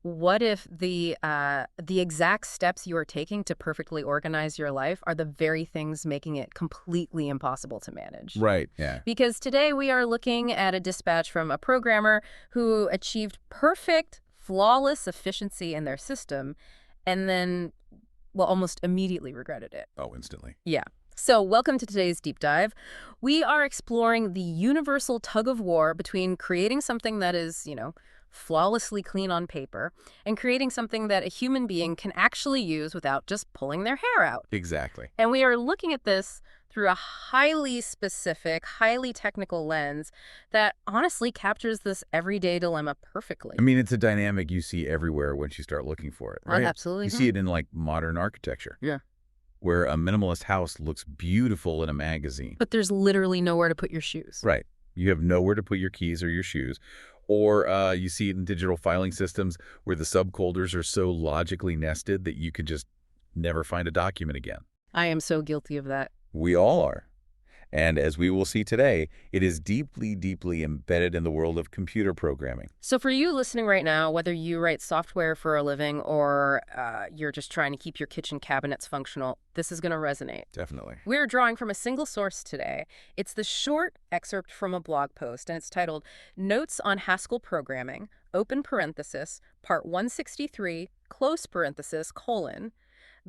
what if the exact steps you are taking to perfectly organize your life are the very things making it completely impossible to manage? Right, yeah. Because today we are looking at a dispatch from a programmer who achieved perfect, flawless efficiency in their system and then, well, almost immediately regretted it. Oh, instantly. Yeah. So welcome to today's deep dive. We are exploring the universal tug of war between creating something that is, flawlessly clean on paper and creating something that a human being can actually use without just pulling their hair out. Exactly. And we are looking at this through a highly specific, highly technical lens that honestly captures this everyday dilemma perfectly. I mean, it's a dynamic you see everywhere once you start looking for it, right? Absolutely. You see it in, like, modern architecture. Yeah. Where a minimalist house looks beautiful in a magazine. But there's literally nowhere to put your shoes. Right. You have nowhere to put your keys or your shoes. Or you see it in digital filing systems where the subfolders are so logically nested that you can just never find a document again. I am so guilty of that. We all are. And as we will see today, it is deeply, deeply embedded in the world of computer programming. So for you listening right now, whether you write software for a living or you're just trying to keep your kitchen cabinets functional, this is going to resonate. Definitely. We're drawing from a single source today. It's the short excerpt from a blog post, and it's titled Notes on Haskell Programming, open parenthesis, part 163, close parenthesis, colon,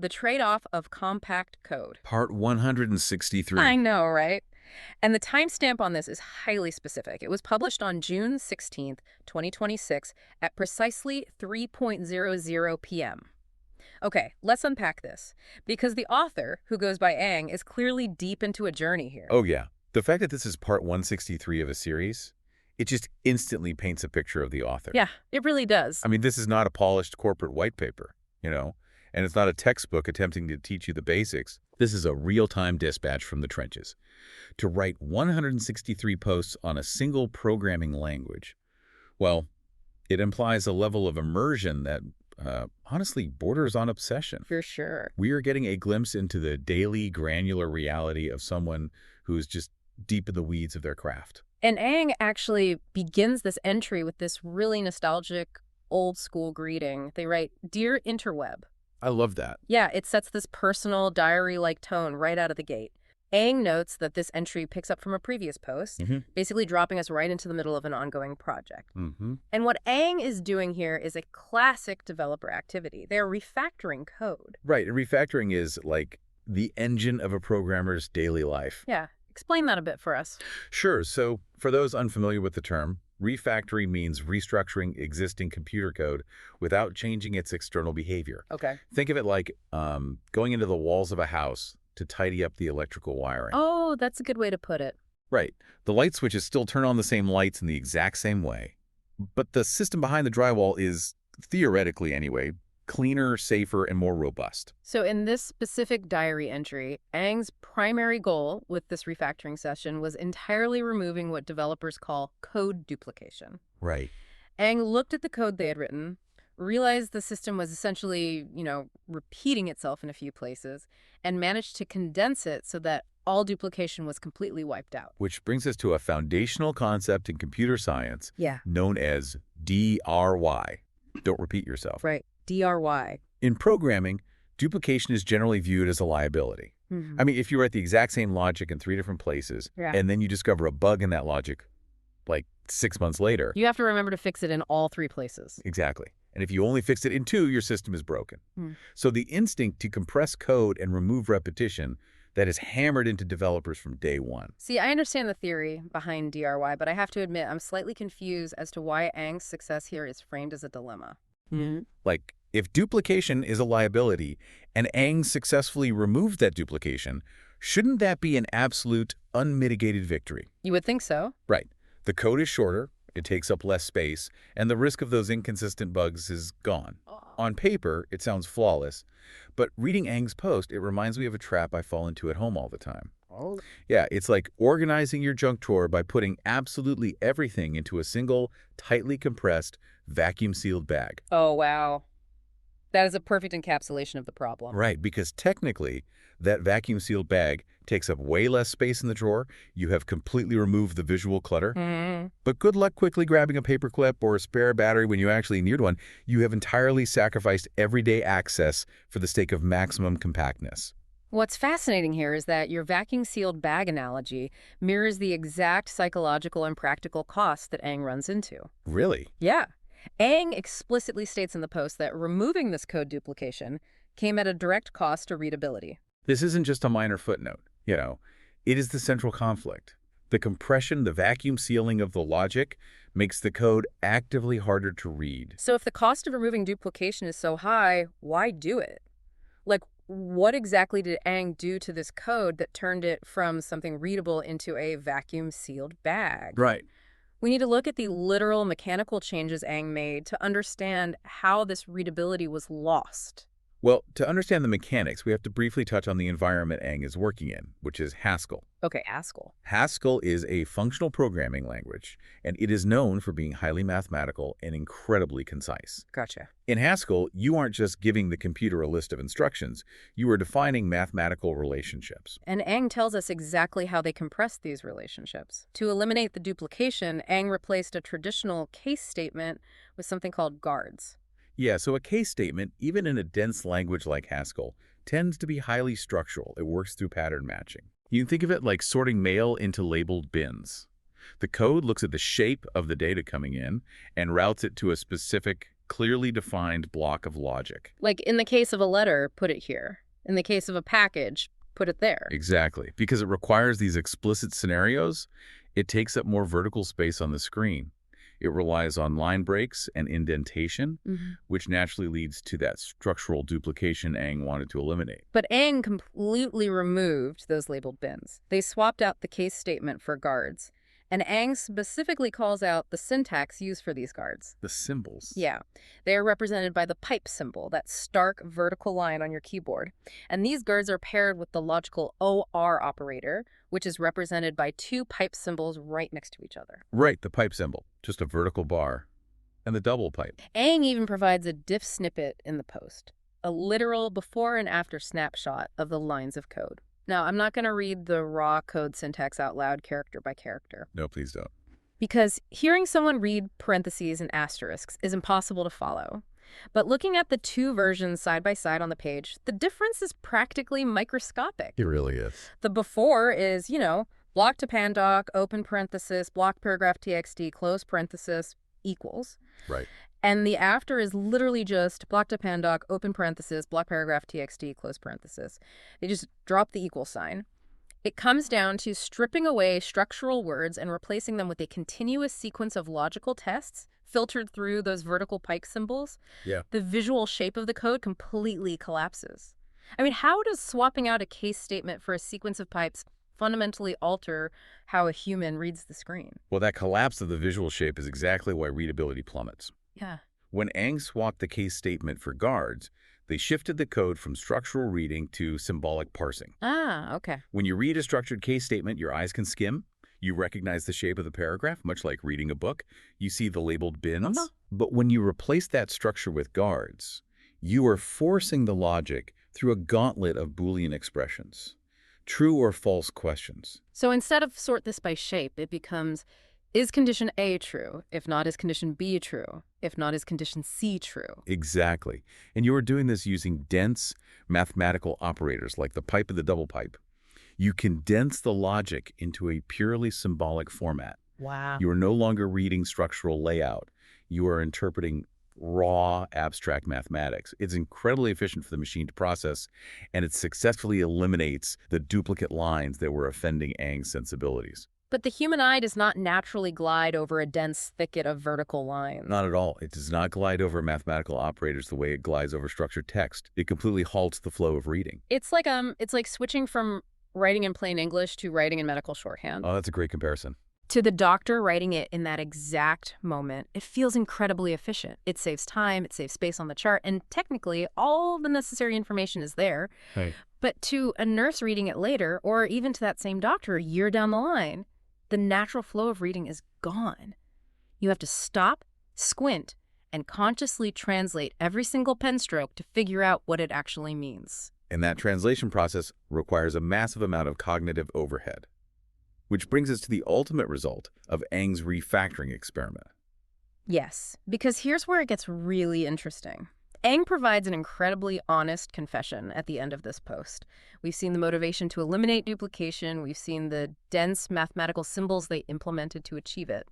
the trade-off of compact code. Part 163. I know, right? And the timestamp on this is highly specific. It was published on June 16th, 2026 at precisely 3:00 p.m. Okay, let's unpack this. Because the author, who goes by Ang, is clearly deep into a journey here. Oh, yeah. The fact that this is part 163 of a series, it just instantly paints a picture of the author. Yeah, it really does. I mean, this is not a polished corporate white paper, and it's not a textbook attempting to teach you the basics. This is a real-time dispatch from the trenches. To write 163 posts on a single programming language, well, it implies a level of immersion that honestly borders on obsession. For sure. We are getting a glimpse into the daily, granular reality of someone who is just deep in the weeds of their craft. And Ang actually begins this entry with this really nostalgic, old-school greeting. They write, "Dear Interweb." I love that. Yeah, it sets this personal, diary-like tone right out of the gate. Ang notes that this entry picks up from a previous post, basically dropping us right into the middle of an ongoing project. And what Ang is doing here is a classic developer activity. They're refactoring code. Right, and refactoring is like the engine of a programmer's daily life. Yeah, explain that a bit for us. Sure, so for those unfamiliar with the term, refactoring means restructuring existing computer code without changing its external behavior. Okay. Think of it like going into the walls of a house to tidy up the electrical wiring. Oh, that's a good way to put it. Right. The light switches still turn on the same lights in the exact same way. But the system behind the drywall is, theoretically anyway, cleaner, safer, and more robust. So in this specific diary entry, Ang's primary goal with this refactoring session was entirely removing what developers call code duplication. Right. Ang looked at the code they had written, realized the system was essentially, repeating itself in a few places, and managed to condense it so that all duplication was completely wiped out. Which brings us to a foundational concept in computer science known as DRY. Don't repeat yourself. Right. DRY. In programming, duplication is generally viewed as a liability. I mean, if you write the exact same logic in 3 different places, and then you discover a bug in that logic, like 6 months later. You have to remember to fix it in all 3 places. Exactly. And if you only fix it in 2, your system is broken. So the instinct to compress code and remove repetition, that is hammered into developers from day one. See, I understand the theory behind DRY, but I have to admit I'm slightly confused as to why Ang's success here is framed as a dilemma. Like, if duplication is a liability and Ang successfully removed that duplication, shouldn't that be an absolute, unmitigated victory? You would think so. Right. The code is shorter, it takes up less space, and the risk of those inconsistent bugs is gone. On paper, it sounds flawless, but reading Ang's post, it reminds me of a trap I fall into at home all the time. Oh. Yeah, it's like organizing your junk drawer by putting absolutely everything into a single, tightly compressed, vacuum-sealed bag. Oh, wow. That is a perfect encapsulation of the problem. Right, because technically, that vacuum-sealed bag takes up way less space in the drawer. You have completely removed the visual clutter. Hmm. But good luck quickly grabbing a paperclip or a spare battery when you actually need one. You have entirely sacrificed everyday access for the sake of maximum compactness. What's fascinating here is that your vacuum-sealed bag analogy mirrors the exact psychological and practical costs that Aang runs into. Really? Yeah. Aang explicitly states in the post that removing this code duplication came at a direct cost to readability. This isn't just a minor footnote. It is the central conflict. The compression, the vacuum sealing of the logic makes the code actively harder to read. So if the cost of removing duplication is so high, why do it? Like, what exactly did Aang do to this code that turned it from something readable into a vacuum-sealed bag? Right. We need to look at the literal mechanical changes Aang made to understand how this readability was lost. Well, to understand the mechanics, we have to briefly touch on the environment Aang is working in, which is Haskell. Okay, Haskell. Haskell is a functional programming language, and it is known for being highly mathematical and incredibly concise. Gotcha. In Haskell, you aren't just giving the computer a list of instructions, you are defining mathematical relationships. And Aang tells us exactly how they compress these relationships. To eliminate the duplication, Aang replaced a traditional case statement with something called guards. Yeah, so a case statement, even in a dense language like Haskell, tends to be highly structural. It works through pattern matching. You can think of it like sorting mail into labeled bins. The code looks at the shape of the data coming in and routes it to a specific, clearly defined block of logic. Like in the case of a letter, put it here. In the case of a package, put it there. Exactly. Because it requires these explicit scenarios, it takes up more vertical space on the screen. It relies on line breaks and indentation, which naturally leads to that structural duplication Aang wanted to eliminate. But Aang completely removed those labeled bins. They swapped out the case statement for guards. And Aang specifically calls out the syntax used for these guards. The symbols. Yeah. They are represented by the pipe symbol, that stark vertical line on your keyboard. And these guards are paired with the logical OR operator, which is represented by two pipe symbols right next to each other. Right, the pipe symbol. Just a vertical bar. And the double pipe. Aang even provides a diff snippet in the post, a literal before and after snapshot of the lines of code. Now, I'm not going to read the raw code syntax out loud character by character. No, please don't. Because hearing someone read parentheses and asterisks is impossible to follow. But looking at the two versions side by side on the page, the difference is practically microscopic. It really is. The before is, block to pandoc, open parenthesis, block paragraph txt, close parenthesis, equals. Right. And the after is literally just block to pandoc, open parenthesis, block paragraph txt, close parenthesis. They just drop the equal sign. It comes down to stripping away structural words and replacing them with a continuous sequence of logical tests filtered through those vertical pike symbols. Yeah. The visual shape of the code completely collapses. I mean, how does swapping out a case statement for a sequence of pipes fundamentally alter how a human reads the screen? Well, that collapse of the visual shape is exactly why readability plummets. Yeah. When Aang swapped the case statement for guards, they shifted the code from structural reading to symbolic parsing. Ah, okay. When you read a structured case statement, your eyes can skim. You recognize the shape of the paragraph, much like reading a book. You see the labeled bins. But when you replace that structure with guards, you are forcing the logic through a gauntlet of Boolean expressions, true or false questions. So instead of sort this by shape, it becomes, is condition A true? If not, is condition B true? If not, is condition C true? Exactly. And you are doing this using dense mathematical operators like the pipe and the double pipe. You condense the logic into a purely symbolic format. Wow. You are no longer reading structural layout. You are interpreting raw, abstract mathematics. It's incredibly efficient for the machine to process, and it successfully eliminates the duplicate lines that were offending Aang's sensibilities. But the human eye does not naturally glide over a dense thicket of vertical lines. Not at all. It does not glide over mathematical operators the way it glides over structured text. It completely halts the flow of reading. It's like switching from writing in plain English to writing in medical shorthand. Oh, that's a great comparison. To the doctor writing it in that exact moment, it feels incredibly efficient. It saves time, it saves space on the chart, and technically all the necessary information is there. Right. But to a nurse reading it later, or even to that same doctor a year down the line, the natural flow of reading is gone. You have to stop, squint, and consciously translate every single pen stroke to figure out what it actually means. And that translation process requires a massive amount of cognitive overhead. Which brings us to the ultimate result of Eng's refactoring experiment. Yes, because here's where it gets really interesting. Eng provides an incredibly honest confession at the end of this post. We've seen the motivation to eliminate duplication. We've seen the dense mathematical symbols they implemented to achieve it.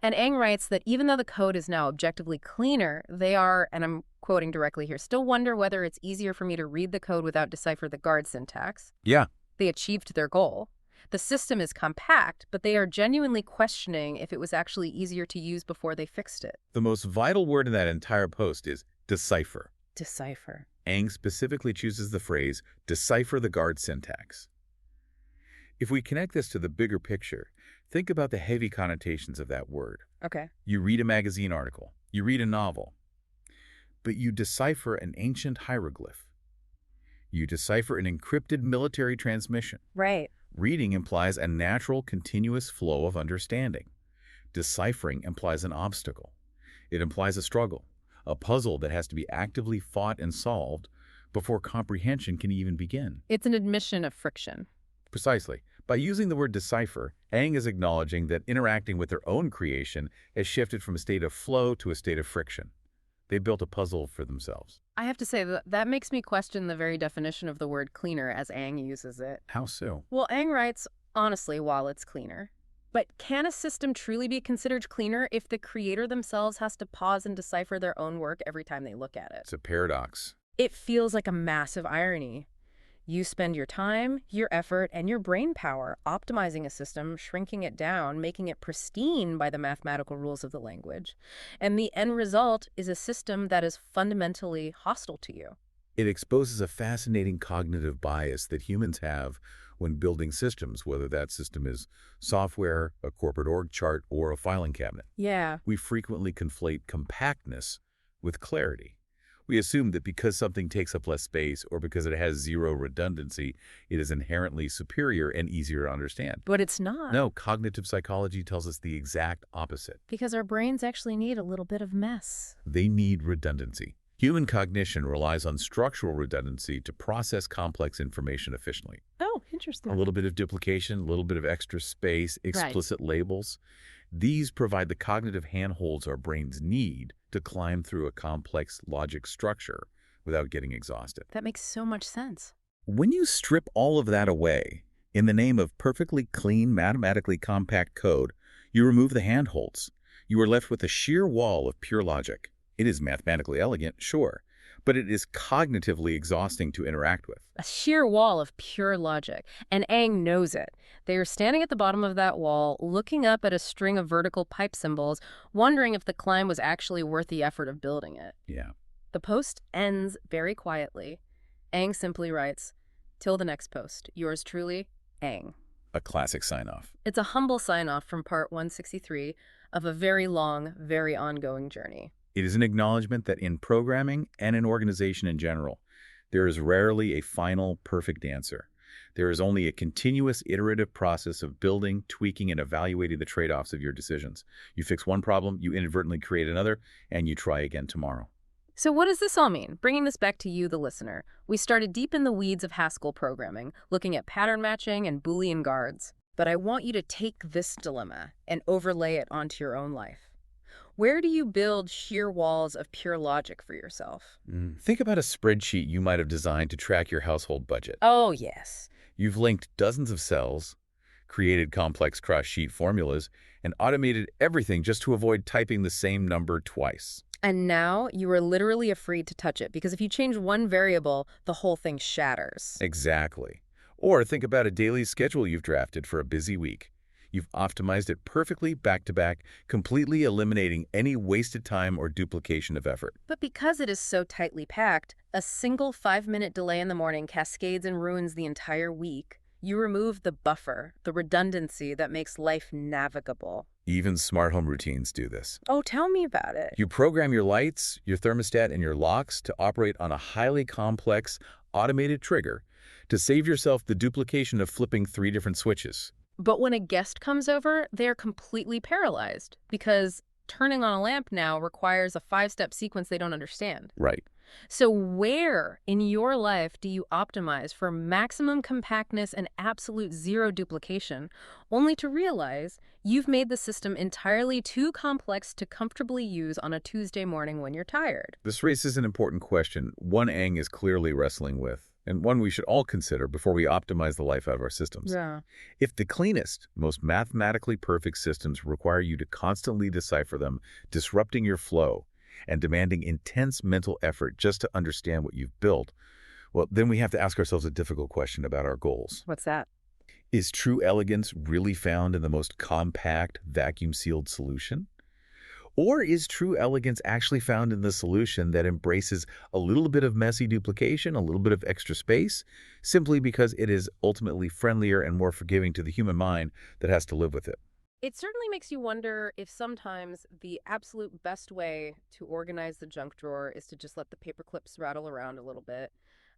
And Eng writes that even though the code is now objectively cleaner, they are, and I'm quoting directly here, still wonder whether it's easier for me to read the code without decipher the guard syntax. Yeah. They achieved their goal. The system is compact, but they are genuinely questioning if it was actually easier to use before they fixed it. The most vital word in that entire post is decipher. Decipher. Eng specifically chooses the phrase, decipher the guard syntax. If we connect this to the bigger picture, think about the heavy connotations of that word. Okay. You read a magazine article, you read a novel, but you decipher an ancient hieroglyph. You decipher an encrypted military transmission. Right. Reading implies a natural, continuous flow of understanding. Deciphering implies an obstacle. It implies a struggle, a puzzle that has to be actively fought and solved before comprehension can even begin. It's an admission of friction. Precisely. By using the word decipher, Eng is acknowledging that interacting with their own creation has shifted from a state of flow to a state of friction. They built a puzzle for themselves. I have to say that makes me question the very definition of the word cleaner as Eng uses it. How so? Well, Eng writes, honestly, while it's cleaner. But can a system truly be considered cleaner if the creator themselves has to pause and decipher their own work every time they look at it? It's a paradox. It feels like a massive irony. You spend your time, your effort, and your brain power optimizing a system, shrinking it down, making it pristine by the mathematical rules of the language. And the end result is a system that is fundamentally hostile to you. It exposes a fascinating cognitive bias that humans have when building systems, whether that system is software, a corporate org chart, or a filing cabinet. Yeah. We frequently conflate compactness with clarity. We assume that because something takes up less space or because it has zero redundancy, it is inherently superior and easier to understand. But it's not. No, cognitive psychology tells us the exact opposite. Because our brains actually need a little bit of mess. They need redundancy. Human cognition relies on structural redundancy to process complex information efficiently. Oh, interesting. A little bit of duplication, a little bit of extra space, explicit labels. These provide the cognitive handholds our brains need to climb through a complex logic structure without getting exhausted. That makes so much sense. When you strip all of that away, in the name of perfectly clean, mathematically compact code, you remove the handholds. You are left with a sheer wall of pure logic. It is mathematically elegant, sure, but it is cognitively exhausting to interact with. A sheer wall of pure logic. And Eng knows it. They are standing at the bottom of that wall, looking up at a string of vertical pipe symbols, wondering if the climb was actually worth the effort of building it. Yeah. The post ends very quietly. Eng simply writes, "Till the next post. Yours truly, Eng." A classic sign-off. It's a humble sign-off from part 163 of a very long, very ongoing journey. It is an acknowledgement that in programming and in organization in general, there is rarely a final, perfect answer. There is only a continuous, iterative process of building, tweaking, and evaluating the trade-offs of your decisions. You fix one problem, you inadvertently create another, and you try again tomorrow. So what does this all mean? Bringing this back to you, the listener. We started deep in the weeds of Haskell programming, looking at pattern matching and Boolean guards. But I want you to take this dilemma and overlay it onto your own life. Where do you build sheer walls of pure logic for yourself? Think about a spreadsheet you might have designed to track your household budget. Oh, yes. You've linked dozens of cells, created complex cross-sheet formulas, and automated everything just to avoid typing the same number twice. And now you are literally afraid to touch it because if you change one variable, the whole thing shatters. Exactly. Or think about a daily schedule you've drafted for a busy week. You've optimized it perfectly back-to-back, completely eliminating any wasted time or duplication of effort. But because it is so tightly packed, a single 5-minute delay in the morning cascades and ruins the entire week. You remove the buffer, the redundancy that makes life navigable. Even smart home routines do this. Oh, tell me about it. You program your lights, your thermostat, and your locks to operate on a highly complex, automated trigger to save yourself the duplication of flipping 3 different switches. But when a guest comes over, they are completely paralyzed because turning on a lamp now requires a 5-step sequence they don't understand. Right. So where in your life do you optimize for maximum compactness and absolute zero duplication, only to realize you've made the system entirely too complex to comfortably use on a Tuesday morning when you're tired? This raises an important question, one Ang is clearly wrestling with, and one we should all consider before we optimize the life out of our systems. Yeah. If the cleanest, most mathematically perfect systems require you to constantly decipher them, disrupting your flow, and demanding intense mental effort just to understand what you've built, well, then we have to ask ourselves a difficult question about our goals. What's that? Is true elegance really found in the most compact, vacuum-sealed solution? Or is true elegance actually found in the solution that embraces a little bit of messy duplication, a little bit of extra space, simply because it is ultimately friendlier and more forgiving to the human mind that has to live with it? It certainly makes you wonder if sometimes the absolute best way to organize the junk drawer is to just let the paper clips rattle around a little bit